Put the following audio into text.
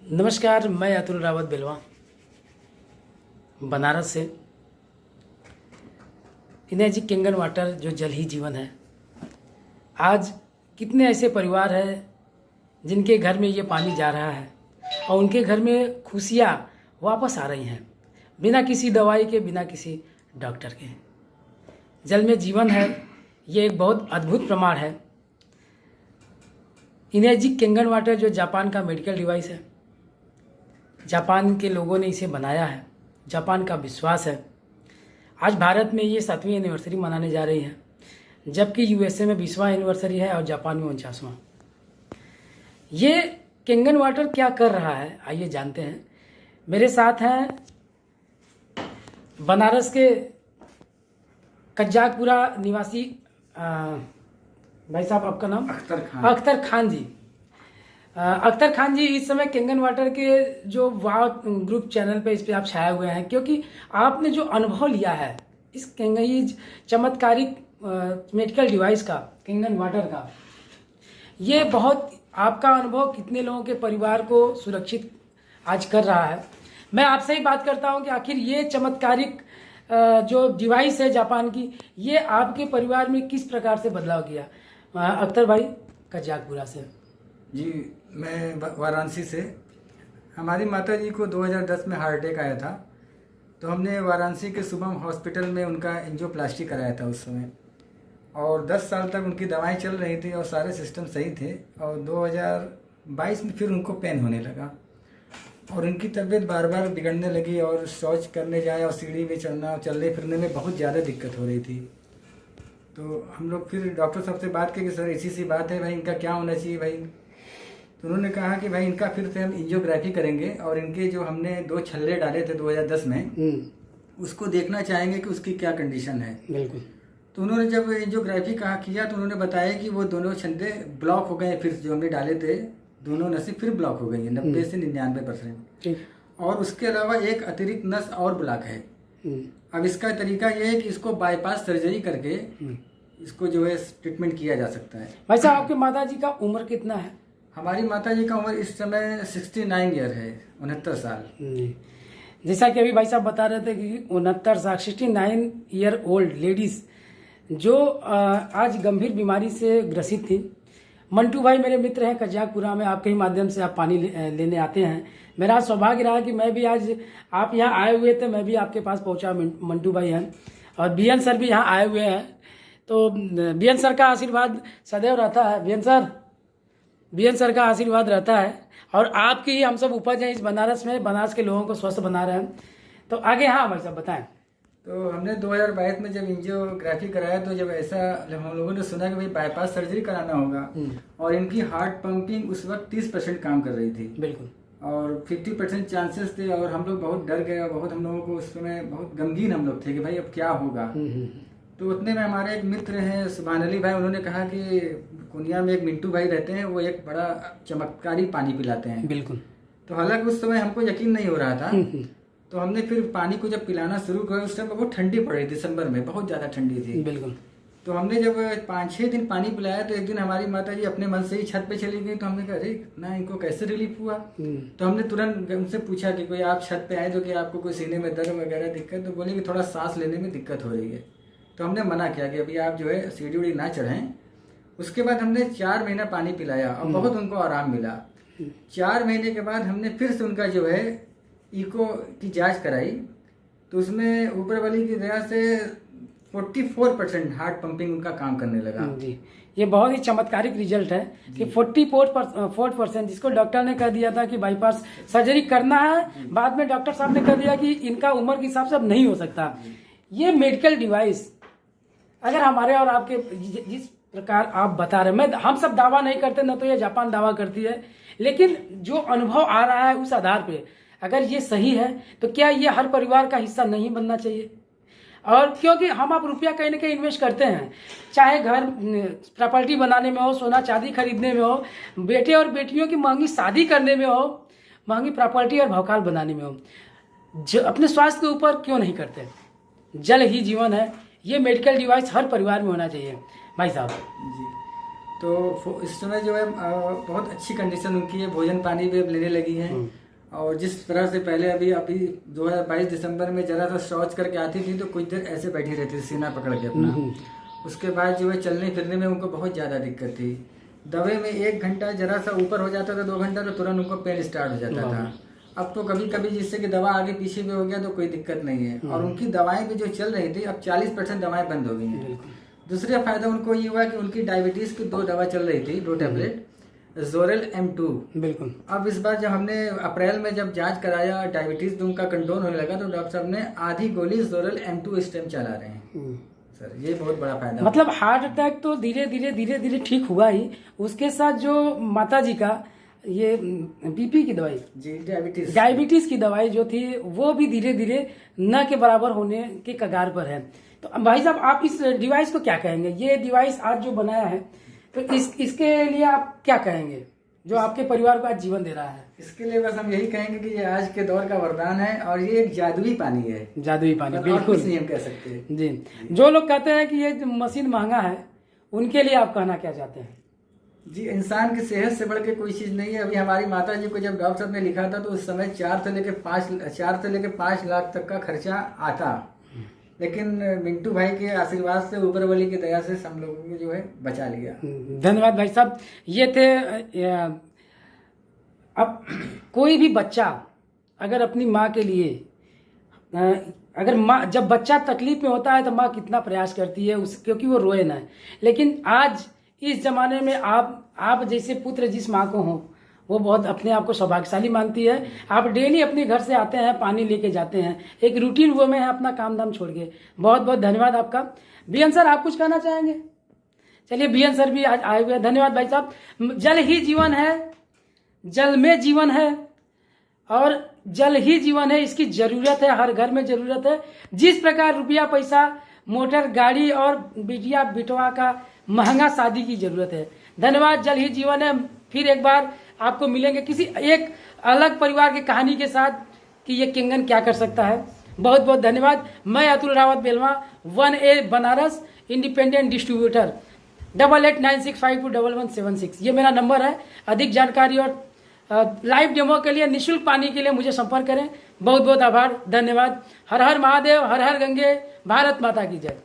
नमस्कार, मैं अतुल रावत बेलवा बनारस से। एनर्जी कैंगन वाटर जो जल ही जीवन है। आज कितने ऐसे परिवार हैं जिनके घर में ये पानी जा रहा है और उनके घर में खुशियाँ वापस आ रही हैं, बिना किसी दवाई के, बिना किसी डॉक्टर के। जल में जीवन है, ये एक बहुत अद्भुत प्रमाण है। एनर्जी कैंगन वाटर जो जापान का मेडिकल डिवाइस है, जापान के लोगों ने इसे बनाया है, जापान का विश्वास है। आज भारत में ये 7वीं एनिवर्सरी मनाने जा रही है, जबकि यूएसए में 20वां एनिवर्सरी है और जापान में 49वां। ये कैंगन वाटर क्या कर रहा है, आइए जानते हैं। मेरे साथ हैं बनारस के कज्जाकपुरा निवासी भाई साहब, आपका नाम? अख्तर खान। अख्तर खान जी। अख्तर खान जी, इस समय कैंगन वाटर के जो वाव ग्रुप चैनल पे इस पे आप छाए हुए हैं, क्योंकि आपने जो अनुभव लिया है इस कैंगन चमत्कारिक मेडिकल डिवाइस का, कैंगन वाटर का, ये बहुत, आपका अनुभव कितने लोगों के परिवार को सुरक्षित आज कर रहा है। मैं आपसे ही बात करता हूं कि आखिर ये चमत्कारिक जो डिवाइस है जापान की, ये आपके परिवार में किस प्रकार से बदलाव किया। अख्तर भाई कज्जाकपुरा से। जी, मैं वाराणसी से। हमारी माता जी को 2010 में हार्ट अटैक आया था, तो हमने वाराणसी के शुभम हॉस्पिटल में उनका एंजियोप्लास्टी कराया था उस समय। और 10 साल तक उनकी दवाएं चल रही थी और सारे सिस्टम सही थे। और 2022 में फिर उनको पेन होने लगा और उनकी तबीयत बार बार बिगड़ने लगी और शौच करने जाए और सीढ़ी में चढ़ना, चलने फिरने में बहुत ज़्यादा दिक्कत हो रही थी। तो हम लोग फिर डॉक्टर साहब से बात की कि सर ऐसी सी बात है भाई, इनका क्या होना चाहिए भाई। तो उन्होंने कहा कि भाई इनका फिर से हम एंजियोग्राफी करेंगे और इनके जो हमने 2 छल्ले डाले थे 2010 में, उसको देखना चाहेंगे कि उसकी क्या कंडीशन है। बिल्कुल। तो उन्होंने जब एंजियोग्राफी किया तो उन्होंने बताया कि वो दोनों छल्ले ब्लॉक हो गए, फिर जो हमने डाले थे दोनों नसें फिर ब्लॉक हो गई है 90 से 99%। और उसके अलावा एक अतिरिक्त नस और ब्लॉक है। अब इसका तरीका ये है कि इसको बाईपास सर्जरी करके इसको जो है ट्रीटमेंट किया जा सकता है। भाई साहब, आपके माता जी का उम्र कितना है? हमारी माता जी का उम्र इस समय 69 ईयर है, 69 साल। जैसा कि अभी भाई साहब बता रहे थे कि 69 साल, 69 ईयर ओल्ड लेडीज जो आज गंभीर बीमारी से ग्रसित थी। मंटू भाई मेरे मित्र हैं कज्जाकपुरा में, आपके ही माध्यम से आप पानी लेने आते हैं। मेरा सौभाग्य रहा कि मैं भी आज, आप यहाँ आए हुए थे, मैं भी आपके पास पहुँचा। मंटू भाई हैं और बीएन सर भी यहाँ आए हुए हैं। तो बीएन सर का आशीर्वाद सदैव रहता है। बीएन सर का आशीर्वाद रहता है और आपकी ही हम सब उपज हैं इस बनारस में, बनारस के लोगों को स्वस्थ बना रहे हैं। तो आगे हाँ भाई साहब बताएं। तो हमने 2022 में जब एंजियोग्राफी कराया तो जब ऐसा हम लोगों ने सुना कि भाई बाईपास सर्जरी कराना होगा और इनकी हार्ट पंपिंग उस वक्त 30% काम कर रही थी। बिल्कुल। और 50% चांसेस थे और हम लोग बहुत डर गए और बहुत हम लोगों को उस समय बहुत गमगीन हम लोग थे कि भाई अब क्या होगा। तो उतने में हमारे एक मित्र हैं सुभान अली भाई, उन्होंने कहा कि कुनिया में एक मिंटू भाई रहते हैं, वो एक बड़ा चमत्कारी पानी पिलाते हैं। बिल्कुल। तो हालांकि उस समय हमको यकीन नहीं हो रहा था। तो हमने फिर पानी को जब पिलाना शुरू किया, उस समय बहुत ठंडी पड़ रही, दिसंबर में बहुत ज्यादा ठंडी थी। बिल्कुल। तो हमने जब 5-6 दिन पानी पिलाया तो एक दिन हमारी माता जी अपने मन से ही छत पे चली गई। तो हमने कहा अरे ना, इनको कैसे रिलीफ हुआ। तो हमने तुरंत उनसे पूछा कि कोई आप छत पे आए तो कि आपको कोई सीने में दर्द वगैरह दिक्कत, तो बोले कि थोड़ा सांस लेने में दिक्कत हो रही है। तो हमने मना किया कि अभी आप जो है सीढ़ी उड़ी ना चढ़ें। उसके बाद हमने 4 महीना पानी पिलाया और बहुत उनको आराम मिला। 4 महीने के बाद हमने फिर से उनका जो है इको की जांच कराई, तो उसमें ऊपर वाली की दया से 44% हार्ट पंपिंग उनका काम करने लगा। जी, ये बहुत ही चमत्कारिक रिजल्ट है कि 44%, जिसको डॉक्टर ने कह दिया था कि बाईपास सर्जरी करना है, बाद में डॉक्टर साहब ने कह दिया कि इनका उम्र के हिसाब से अब नहीं हो सकता। ये मेडिकल डिवाइस अगर हमारे और आपके जिस प्रकार आप बता रहे हैं, हम सब दावा नहीं करते, न तो ये जापान दावा करती है, लेकिन जो अनुभव आ रहा है उस आधार पे अगर ये सही है तो क्या ये हर परिवार का हिस्सा नहीं बनना चाहिए। और क्योंकि हम आप रुपया कहीं ना कहीं इन्वेस्ट करते हैं, चाहे घर प्रॉपर्टी बनाने में हो, सोना चांदी खरीदने में हो, बेटे और बेटियों की महंगी शादी करने में हो, महंगी प्रॉपर्टी और भवकाल बनाने में हो, अपने स्वास्थ्य के ऊपर क्यों नहीं करते। जल ही जीवन है, ये मेडिकल डिवाइस हर परिवार में होना चाहिए। भाई साहब जी, तो इस समय जो है बहुत अच्छी कंडीशन उनकी है, भोजन पानी भी अब लेने लगी हैं। और जिस तरह से पहले अभी 2022 दिसंबर में जरा सा शौच करके आती थी तो कुछ देर ऐसे बैठी रहती थी सीना पकड़ के अपना। उसके बाद जो है चलने फिरने में उनको बहुत ज़्यादा दिक्कत थी। दवे में 1 घंटा जरा सा ऊपर हो जाता था, 2 घंटा तो तुरंत उनको पेन स्टार्ट हो जाता था। अब तो कभी कभी जिससे कि दवा आगे पीछे भी हो गया तो कोई दिक्कत नहीं है। और उनकी दवाएं भी जो चल रही थी अब 40% दवाएं बंद हो गई हैं। दूसरा फायदा उनको ये हुआ कि उनकी डायबिटीज की 2 दवा चल रही थी, 2 टैबलेट जोरेल M2। बिल्कुल। अब इस बार जब हमने अप्रैल में जब जांच कराया, डायबिटीज उनका कंट्रोल होने लगा, तो डॉक्टर साहब ने आधी गोली जोरेल M2 इस टाइम चला रहे हैं। सर ये बहुत बड़ा फायदा, मतलब हार्ट अटैक तो धीरे धीरे ठीक हुआ ही, उसके साथ जो माता जी का ये बीपी की दवाई जी, डायबिटीज की दवाई जो थी वो भी धीरे धीरे न के बराबर होने के कगार पर है। तो भाई साहब आप इस डिवाइस को क्या कहेंगे? ये डिवाइस आज जो बनाया है तो इसके लिए आप क्या कहेंगे जो आपके परिवार को आज जीवन दे रहा है? इसके लिए बस हम यही कहेंगे कि ये आज के दौर का वरदान है और ये एक जादुई पानी है। जादुई पानी, बिल्कुल नहीं हम कह सकते जी। जो लोग कहते हैं कि ये मशीन महंगा है, उनके लिए आप कहना क्या चाहते हैं? जी, इंसान की सेहत से बढ़ के कोई चीज नहीं है। अभी हमारी माता जी को जब डॉक्टर साहब ने लिखा था तो उस समय 4 से लेके 5 लाख तक का खर्चा आता, लेकिन मिंटू भाई के आशीर्वाद से, ऊपर वाली की दया से हम लोगों को जो है बचा लिया। धन्यवाद भाई साहब। ये थे अब कोई भी बच्चा अगर अपनी माँ के लिए अगर माँ, जब बच्चा तकलीफ में होता है तो माँ कितना प्रयास करती है क्योंकि वो रोए ना। लेकिन आज इस जमाने में आप जैसे पुत्र जिस माँ को हो वो बहुत अपने आप को सौभाग्यशाली मानती है। आप डेली अपने घर से आते हैं, पानी लेके जाते हैं, एक रूटीन वो में है अपना काम धाम छोड़ के। बहुत बहुत धन्यवाद आपका। बीएन सर आप कुछ कहना चाहेंगे? चलिए बीएन सर भी आज आए हुए। धन्यवाद भाई साहब। जल ही जीवन है, जल में जीवन है और जल ही जीवन है, इसकी जरूरत है, हर घर में जरूरत है। जिस प्रकार रुपया पैसा, मोटर गाड़ी और बिटिया बिटवा का महंगा शादी की जरूरत है। धन्यवाद। जल ही जीवन है। फिर एक बार आपको मिलेंगे किसी एक अलग परिवार की कहानी के साथ कि ये किंगन क्या कर सकता है। बहुत बहुत धन्यवाद। मैं Atul Rawat Belwa, 1A Banaras independent distributor, 8896521176 ये मेरा नंबर है। अधिक जानकारी और लाइव डेमो के लिए, निःशुल्क पानी के लिए मुझे संपर्क करें। बहुत बहुत आभार, धन्यवाद। हर हर महादेव, हर हर गंगे, भारत माता की जय।